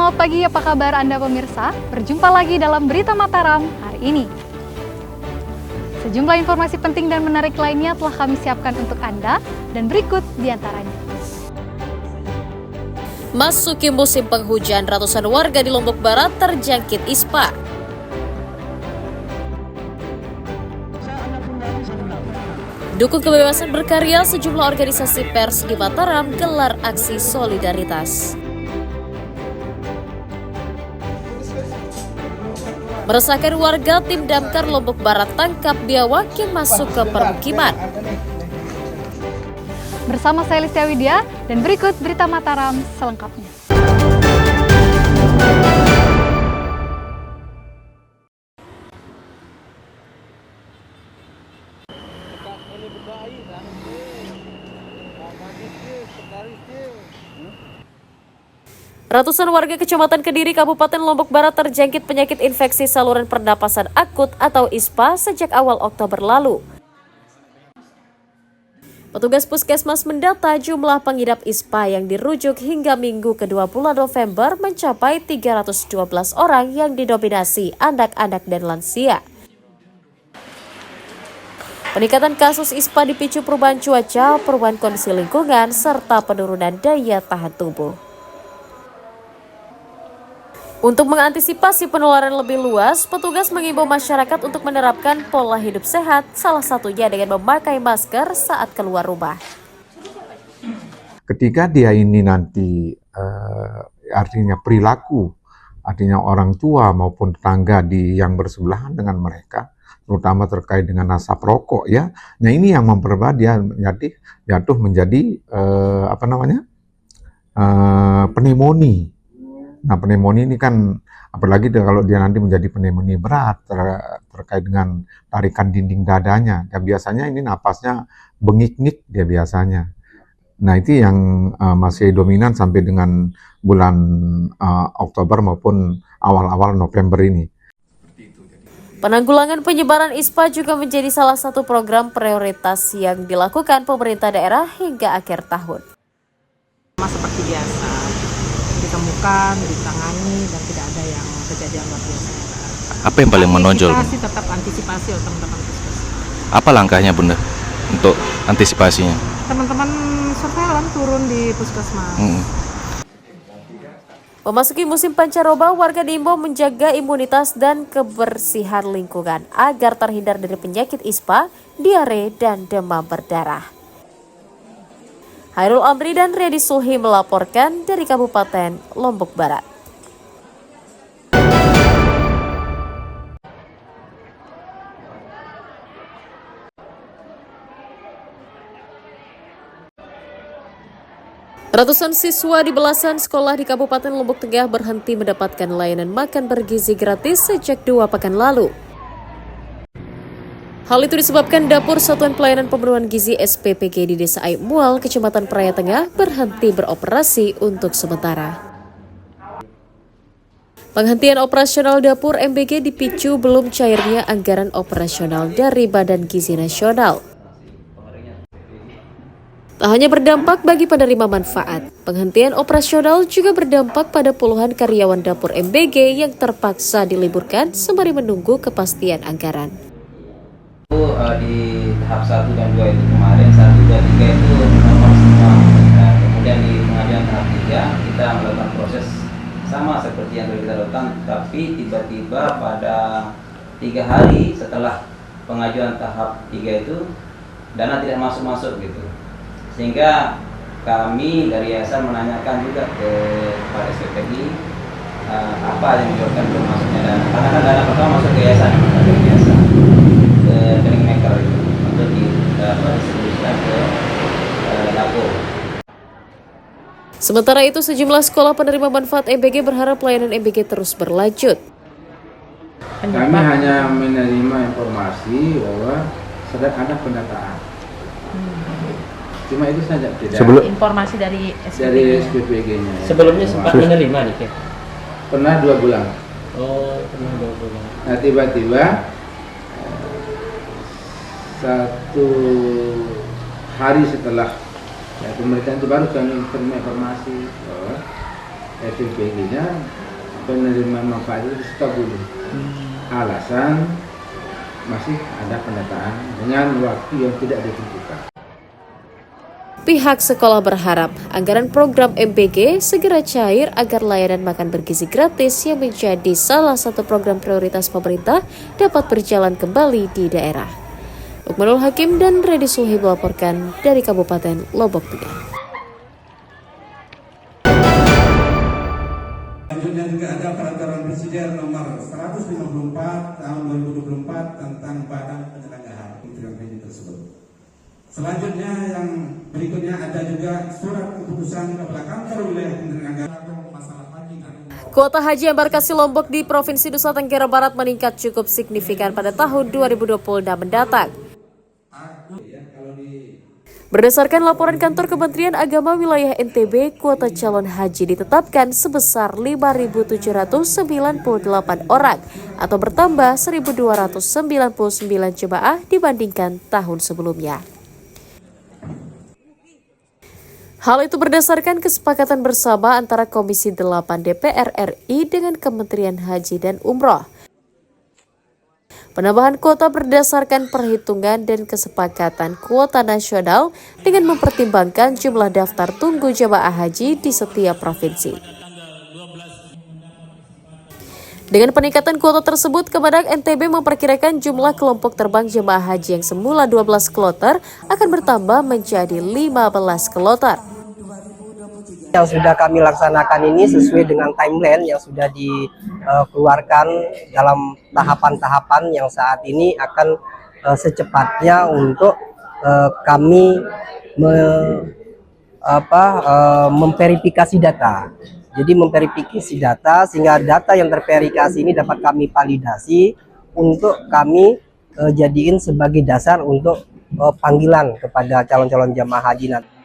Selamat pagi, apa kabar Anda pemirsa? Berjumpa lagi dalam Berita Mataram hari ini. Sejumlah informasi penting dan menarik lainnya telah kami siapkan untuk Anda, dan berikut diantaranya. Masuki musim penghujan, ratusan warga di Lombok Barat terjangkit ISPA. Dukung kebebasan berkarya, sejumlah organisasi pers di Mataram gelar aksi solidaritas. Meresahkan warga, tim damkar Lombok Barat tangkap biawak yang masuk ke permukiman. Bersama saya Listia Widya, dan berikut Berita Mataram selengkapnya. Ratusan warga Kecamatan Kediri, Kabupaten Lombok Barat terjangkit penyakit infeksi saluran pernapasan akut atau ISPA sejak awal Oktober lalu. Petugas puskesmas mendata jumlah pengidap ISPA yang dirujuk hingga Minggu kedua bulan November mencapai 312 orang yang didominasi anak-anak dan lansia. Peningkatan kasus ISPA dipicu perubahan cuaca, perubahan kondisi lingkungan, serta penurunan daya tahan tubuh. Untuk mengantisipasi penularan lebih luas, petugas mengimbau masyarakat untuk menerapkan pola hidup sehat, salah satunya dengan memakai masker saat keluar rumah. Ketika dia ini nanti artinya perilaku, artinya orang tua maupun tetangga yang bersebelahan dengan mereka, terutama terkait dengan asap rokok ya. Nah ini yang memperberat dia jatuh menjadi pneumonia. Nah pneumonia ini kan apalagi kalau dia nanti menjadi pneumonia berat terkait dengan tarikan dinding dadanya. Ya biasanya ini napasnya bengik-ngik dia biasanya. Nah itu yang masih dominan sampai dengan bulan Oktober maupun awal-awal November ini. Penanggulangan penyebaran ISPA juga menjadi salah satu program prioritas yang dilakukan pemerintah daerah hingga akhir tahun. Seperti biasa, ditemukan, ditangani, dan tidak ada yang kejadian luar biasa. Apa yang paling menonjol? Tetap antisipasi oleh teman-teman puskesmas. Apa langkahnya Bunda untuk antisipasinya? Teman-teman surveillance turun di puskesmas. Memasuki musim pancaroba, warga diimbau menjaga imunitas dan kebersihan lingkungan agar terhindar dari penyakit ISPA, diare, dan demam berdarah. Hairul Amri dan Redi Suhi melaporkan dari Kabupaten Lombok Barat. Ratusan siswa di belasan sekolah di Kabupaten Lombok Tengah berhenti mendapatkan layanan makan bergizi gratis sejak 2 pekan lalu. Hal itu disebabkan Dapur Satuan Pelayanan Pemenuhan Gizi SPPG di Desa Aik Mual, Kecamatan Praia Tengah berhenti beroperasi untuk sementara. Penghentian operasional Dapur MBG dipicu belum cairnya anggaran operasional dari Badan Gizi Nasional. Tak hanya berdampak bagi penerima manfaat, penghentian operasional juga berdampak pada puluhan karyawan Dapur MBG yang terpaksa diliburkan sembari menunggu kepastian anggaran. Di tahap 1 dan 2 itu kemarin, 1, 2, 3 itu normal semua. Nah, kemudian di pengajuan tahap 3 kita melakukan proses sama seperti yang kita lakukan, tapi tiba-tiba pada 3 hari setelah pengajuan tahap 3 itu dana tidak masuk gitu. Sehingga kami dari yayasan menanyakan juga kepada SPPG apa yang menyebabkan belum masuknya dana. Karena kan dana pertama masuk ke yayasan, ke rekening maker itu untuk distribusikan ke dapur. Sementara itu, sejumlah sekolah penerima manfaat MBG berharap pelayanan MBG terus berlanjut. Kami hanya menerima informasi bahwa sedang ada pendataan. Cuma itu saja, tidak. Informasi dari SPPG-nya. Ya. Sebelumnya sempat menerima nih, Kek? Pernah 2 bulan. Oh, pernah 2 bulan. Nah tiba-tiba 1 hari setelah pemerintah itu baru kami terima informasi bahwa SPPG-nya penerima manfaat itu stop dulu. Alasan masih ada pendataan dengan waktu yang tidak ditentukan. Pihak sekolah berharap anggaran program MPG segera cair agar layanan makan bergizi gratis yang menjadi salah satu program prioritas pemerintah dapat berjalan kembali di daerah. Lukmanul Hakim dan Redi Sulhi melaporkan dari Kabupaten Lombok Tengah. Selanjutnya juga ada peraturan presiden nomor 154 tahun 2024 tentang Badan Penyelenggaraan Kementerian Pendidikan tersebut. Selanjutnya yang berikutnya ada juga surat keputusan Kepala Kantor Wilayah Kementerian Agama masalah haji. Kuota haji embarkasi Lombok di Provinsi Nusa Tenggara Barat meningkat cukup signifikan pada tahun 2026 mendatang. Berdasarkan laporan kantor Kementerian Agama Wilayah NTB, kuota calon haji ditetapkan sebesar 5.798 orang atau bertambah 1.299 jemaah dibandingkan tahun sebelumnya. Hal itu berdasarkan kesepakatan bersama antara Komisi 8 DPR RI dengan Kementerian Haji dan Umroh. Penambahan kuota berdasarkan perhitungan dan kesepakatan kuota nasional dengan mempertimbangkan jumlah daftar tunggu jemaah haji di setiap provinsi. Dengan peningkatan kuota tersebut, Kemenag NTB memperkirakan jumlah kelompok terbang jemaah haji yang semula 12 kloter akan bertambah menjadi 15 kloter. Yang sudah kami laksanakan ini sesuai dengan timeline yang sudah dikeluarkan dalam tahapan-tahapan yang saat ini akan secepatnya untuk kami memverifikasi data. Jadi memverifikasi data sehingga data yang terverifikasi ini dapat kami validasi untuk kami jadiin sebagai dasar untuk panggilan kepada calon-calon jamaah haji nanti.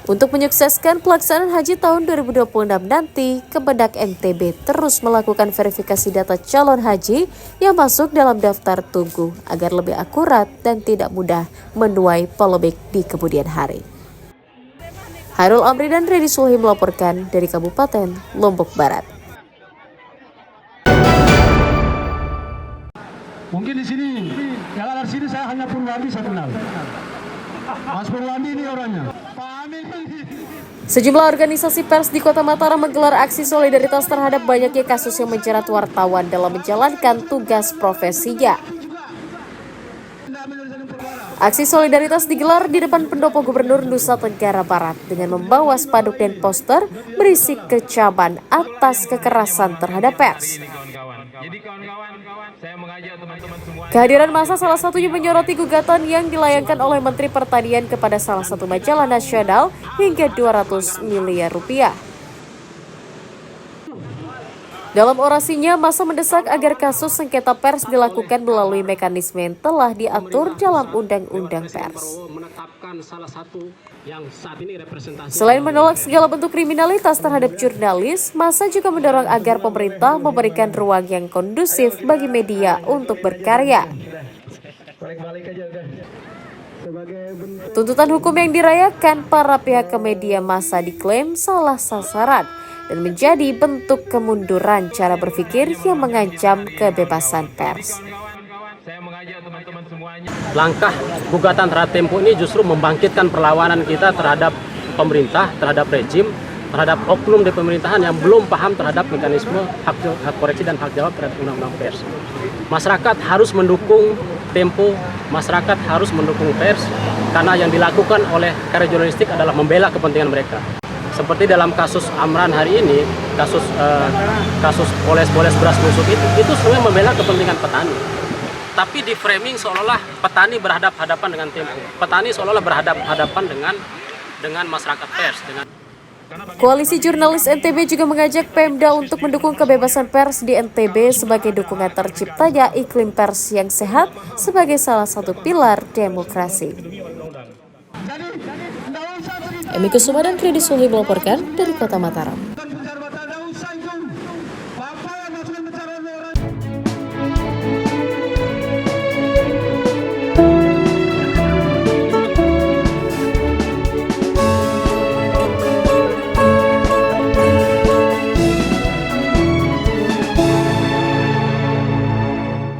Untuk menyukseskan pelaksanaan haji tahun 2026 nanti, Kemenag NTB terus melakukan verifikasi data calon haji yang masuk dalam daftar tunggu agar lebih akurat dan tidak mudah menuai polemik di kemudian hari. Hairul Amri dan Redi Sulhi melaporkan dari Kabupaten Lombok Barat. Mungkin di sini, yang ada di sini saya hanya Purwadi saya kenal. Mas Purwadi ini orangnya. Sejumlah organisasi pers di Kota Mataram menggelar aksi solidaritas terhadap banyaknya kasus yang menjerat wartawan dalam menjalankan tugas profesinya. Aksi solidaritas digelar di depan pendopo Gubernur Nusa Tenggara Barat dengan membawa spanduk dan poster berisi kecaman atas kekerasan terhadap pers. Kehadiran massa salah satunya menyoroti gugatan yang dilayangkan oleh Menteri Pertanian kepada salah satu majalah nasional hingga 200 miliar rupiah. Dalam orasinya, massa mendesak agar kasus sengketa pers dilakukan melalui mekanisme yang telah diatur dalam Undang-Undang Pers. Selain menolak segala bentuk kriminalitas terhadap jurnalis, massa juga mendorong agar pemerintah memberikan ruang yang kondusif bagi media untuk berkarya. Tuntutan hukum yang dirayakan para pihak ke media massa diklaim salah sasaran dan menjadi bentuk kemunduran cara berpikir yang mengancam kebebasan pers. Langkah gugatan terhadap Tempo ini justru membangkitkan perlawanan kita terhadap pemerintah, terhadap rejim, terhadap oknum di pemerintahan yang belum paham terhadap mekanisme hak koreksi dan hak jawab terhadap undang-undang pers. Masyarakat harus mendukung Tempo, masyarakat harus mendukung pers, karena yang dilakukan oleh karya jurnalistik adalah membela kepentingan mereka. Seperti dalam kasus Amran hari ini, kasus poles-poles beras busuk itu sebenarnya membela kepentingan petani. Tapi di framing seolah-olah petani berhadapan dengan Tempo. Petani seolah-olah berhadapan dengan masyarakat pers. Koalisi Jurnalis NTB juga mengajak Pemda untuk mendukung kebebasan pers di NTB sebagai dukungan terciptanya iklim pers yang sehat sebagai salah satu pilar demokrasi. Emi Kusuma dan Redi Sulhi melaporkan dari Kota Mataram.